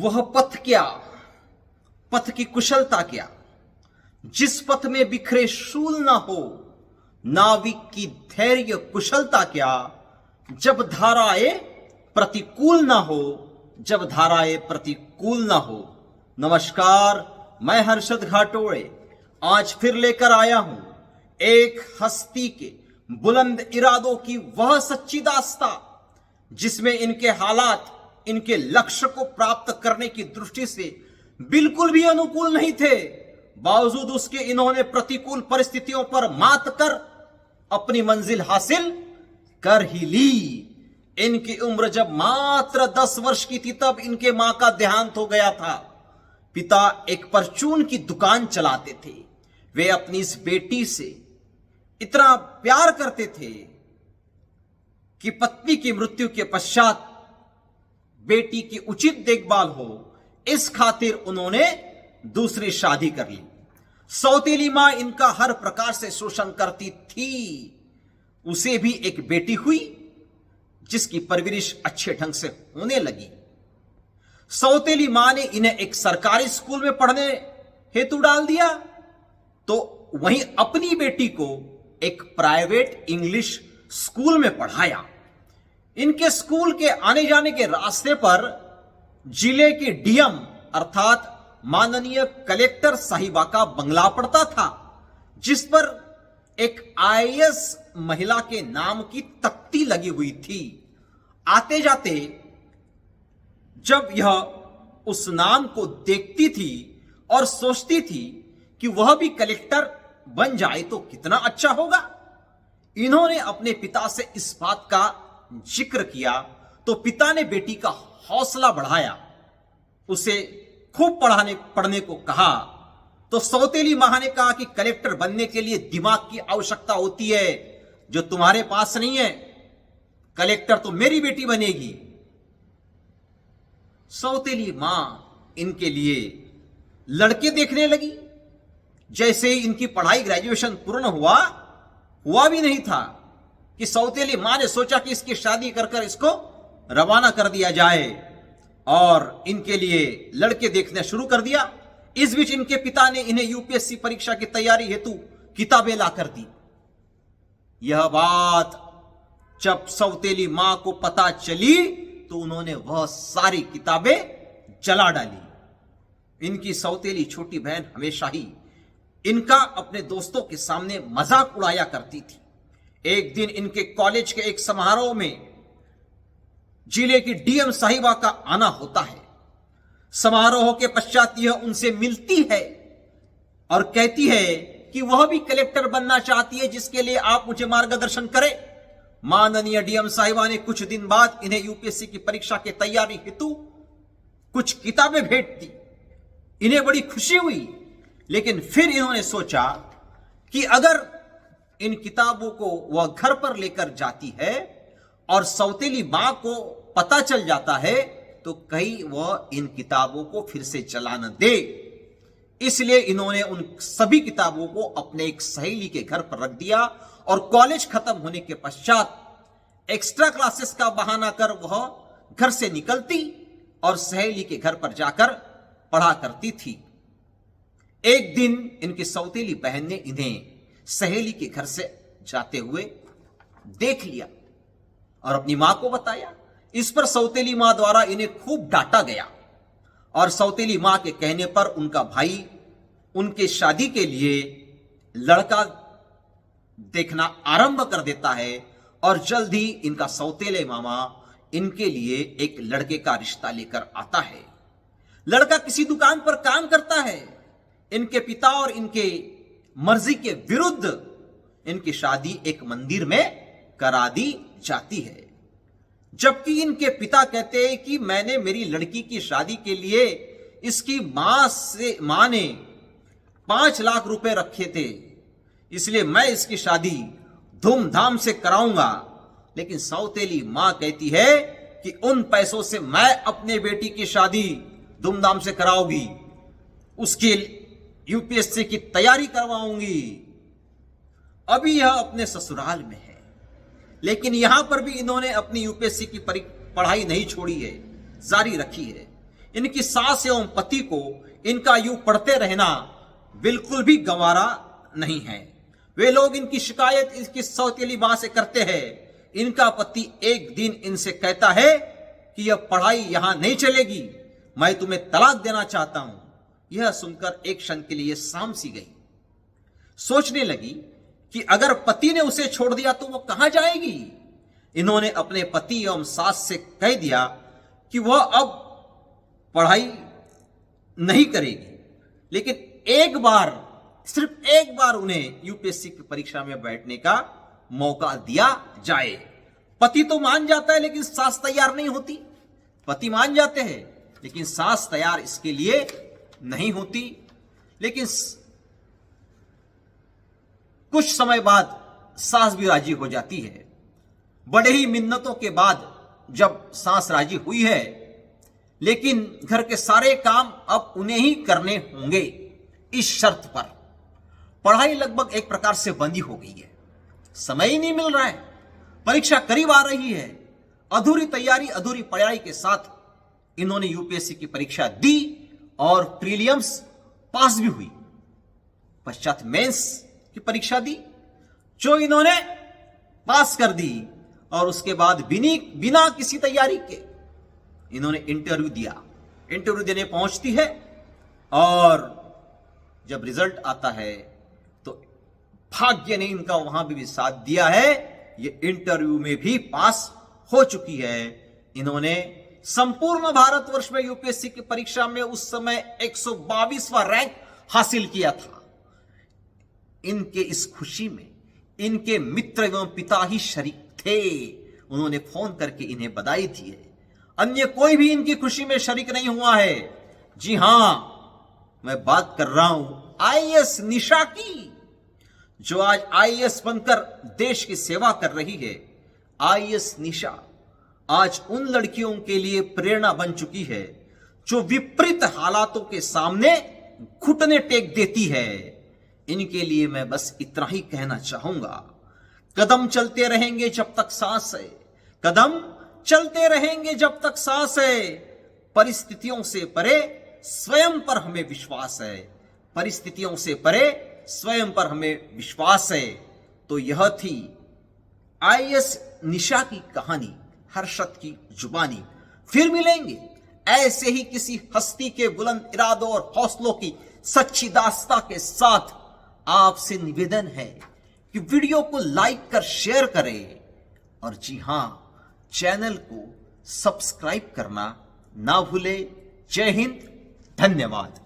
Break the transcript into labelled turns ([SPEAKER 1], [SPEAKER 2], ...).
[SPEAKER 1] वह पथ क्या, पथ की कुशलता क्या, जिस पथ में बिखरे शूल ना हो, नाविक की धैर्य कुशलता क्या, जब धाराएं प्रतिकूल ना हो, जब धाराएं प्रतिकूल ना हो। नमस्कार, मैं हर्षद घाटोड़े आज फिर लेकर आया हूं एक हस्ती के बुलंद इरादों की वह सच्ची दास्तां, जिसमें इनके हालात इनके लक्ष्य को प्राप्त करने की दृष्टि से बिल्कुल भी अनुकूल नहीं थे। बावजूद उसके इन्होंने प्रतिकूल परिस्थितियों पर मात कर अपनी मंजिल हासिल कर ही ली। इनकी उम्र जब मात्र 10 वर्ष की थी तब इनके मां का देहांत हो गया था। पिता एक परचून की दुकान चलाते थे। वे अपनी इस बेटी से इतना प्यार करते थे कि पत्नी की मृत्यु के पश्चात बेटी की उचित देखभाल हो, इस खातिर उन्होंने दूसरी शादी कर ली। सौतेली मां इनका हर प्रकार से शोषण करती थी। उसे भी एक बेटी हुई जिसकी परवरिश अच्छे ढंग से होने लगी। सौतेली मां ने इन्हें एक सरकारी स्कूल में पढ़ने हेतु डाल दिया, तो वहीं अपनी बेटी को एक प्राइवेट इंग्लिश स्कूल में पढ़ाया। इनके स्कूल के आने जाने के रास्ते पर जिले के डीएम अर्थात माननीय कलेक्टर साहिबा का बंगला पड़ता था, जिस पर एक आईएएस महिला के नाम की तख्ती लगी हुई थी। आते जाते जब यह उस नाम को देखती थी और सोचती थी कि वह भी कलेक्टर बन जाए तो कितना अच्छा होगा, इन्होंने अपने पिता से इस बात का जिक्र किया तो पिता ने बेटी का हौसला बढ़ाया, उसे खूब पढ़ने को कहा। तो सौतेली मां ने कहा कि कलेक्टर बनने के लिए दिमाग की आवश्यकता होती है, जो तुम्हारे पास नहीं है। कलेक्टर तो मेरी बेटी बनेगी। सौतेली मां इनके लिए लड़के देखने लगी। जैसे ही इनकी पढ़ाई ग्रेजुएशन पूर्ण हुआ भी नहीं था कि सौतेली मां ने सोचा कि इसकी शादी कर इसको रवाना कर दिया जाए और इनके लिए लड़के देखना शुरू कर दिया। इस बीच इनके पिता ने इन्हें यूपीएससी परीक्षा की तैयारी हेतु किताबें लाकर दी। यह बात जब सौतेली मां को पता चली तो उन्होंने वह सारी किताबें जला डाली। इनकी सौतेली छोटी बहन हमेशा ही इनका अपने दोस्तों के सामने मजाक उड़ाया करती थी। एक दिन इनके कॉलेज के एक समारोह में जिले की डीएम साहिबा का आना होता है। समारोह के पश्चात यह उनसे मिलती है और कहती है कि वह भी कलेक्टर बनना चाहती है, जिसके लिए आप मुझे मार्गदर्शन करें। माननीय डीएम साहिबा ने कुछ दिन बाद इन्हें यूपीएससी की परीक्षा की तैयारी हेतु कुछ किताबें भेंट दी। इन्हें बड़ी खुशी हुई, लेकिन फिर इन्होंने सोचा कि अगर इन किताबों को वह घर पर लेकर जाती है और सौतेली मां को पता चल जाता है तो कहीं वह इन किताबों को फिर से चला न दे। इसलिए इन्होंने उन सभी किताबों को अपने एक सहेली के घर पर रख दिया और कॉलेज खत्म होने के पश्चात एक्स्ट्रा क्लासेस का बहाना कर वह घर से निकलती और सहेली के घर पर जाकर पढ़ा करती थी। एक दिन इनकी सौतेली बहन ने इन्हें सहेली के घर से जाते हुए देख लिया और अपनी मां को बताया। इस पर सौतेली मां द्वारा इन्हें खूब डांटा गया और सौतेली मां के कहने पर उनका भाई उनके शादी के लिए लड़का देखना आरंभ कर देता है और जल्द ही इनका सौतेले मामा इनके लिए एक लड़के का रिश्ता लेकर आता है। लड़का किसी दुकान पर काम करता है। इनके पिता और इनके मर्जी के विरुद्ध इनकी शादी एक मंदिर में करा दी जाती है, जबकि इनके पिता कहते हैं कि मैंने मेरी लड़की की शादी के लिए इसकी मां ने 5 लाख रुपए रखे थे, इसलिए मैं इसकी शादी धूमधाम से कराऊंगा। लेकिन सौतेली मां कहती है कि उन पैसों से मैं अपने बेटी की शादी धूमधाम से कराऊंगी, उसके यूपीएससी की तैयारी करवाऊंगी। अभी यह अपने ससुराल में है, लेकिन यहां पर भी इन्होंने अपनी यूपीएससी की पढ़ाई नहीं छोड़ी है, जारी रखी है। इनकी सास एवं पति को इनका यूं पढ़ते रहना बिल्कुल भी गंवारा नहीं है। वे लोग इनकी शिकायत इसकी सौतेली मां से करते हैं। इनका पति एक दिन इनसे कहता है कि यह पढ़ाई यहां नहीं चलेगी, मैं तुम्हें तलाक देना चाहता हूं। यह सुनकर एक क्षण के लिए शाम सी गई। सोचने लगी कि अगर पति ने उसे छोड़ दिया तो वो कहां जाएगी। इन्होंने अपने पति एवं सास से कह दिया कि वह अब पढ़ाई नहीं करेगी, लेकिन एक बार, सिर्फ एक बार उन्हें यूपीएससी की परीक्षा में बैठने का मौका दिया जाए। पति तो मान जाता है लेकिन सास तैयार नहीं होती। पति मान जाते हैं लेकिन सास तैयार इसके लिए नहीं होती। लेकिन कुछ समय बाद सास भी राजी हो जाती है। बड़े ही मिन्नतों के बाद जब सास राजी हुई है, लेकिन घर के सारे काम अब उन्हें ही करने होंगे इस शर्त पर। पढ़ाई लगभग एक प्रकार से बंदी हो गई है, समय ही नहीं मिल रहा है, परीक्षा करीब आ रही है। अधूरी तैयारी, अधूरी पढ़ाई के साथ इन्होंने यूपीएससी की परीक्षा दी और प्रीलिम्स पास भी हुई। पश्चात मेंस की परीक्षा दी जो इन्होंने पास कर दी, और उसके बाद बिना किसी तैयारी के इन्होंने इंटरव्यू दिया। इंटरव्यू देने पहुंचती है और जब रिजल्ट आता है तो भाग्य ने इनका वहां भी साथ दिया है। ये इंटरव्यू में भी पास हो चुकी है। इन्होंने संपूर्ण भारतवर्ष में यूपीएससी की परीक्षा में उस समय 122वां रैंक हासिल किया था। इनके इस खुशी में इनके मित्र एवं पिता ही शरीक थे। उन्होंने फोन करके इन्हें बधाई दी है। अन्य कोई भी इनकी खुशी में शरीक नहीं हुआ है। जी हां, मैं बात कर रहा हूं आईएएस निशा की, जो आज आईएएस बनकर देश की सेवा कर रही है। आईएएस निशा आज उन लड़कियों के लिए प्रेरणा बन चुकी है जो विपरीत हालातों के सामने घुटने टेक देती है। इनके लिए मैं बस इतना ही कहना चाहूंगा, कदम चलते रहेंगे जब तक सांस है, कदम चलते रहेंगे जब तक सांस है। परिस्थितियों से परे स्वयं पर हमें विश्वास है, परिस्थितियों से परे स्वयं पर हमें विश्वास है। तो यह थी आईएएस निशा की कहानी, हर्षद की जुबानी। फिर मिलेंगे ऐसे ही किसी हस्ती के बुलंद इरादों और हौसलों की सच्ची दास्तां के साथ। आपसे निवेदन है कि वीडियो को लाइक कर शेयर करें, और जी हां, चैनल को सब्सक्राइब करना ना भूले। जय हिंद, धन्यवाद।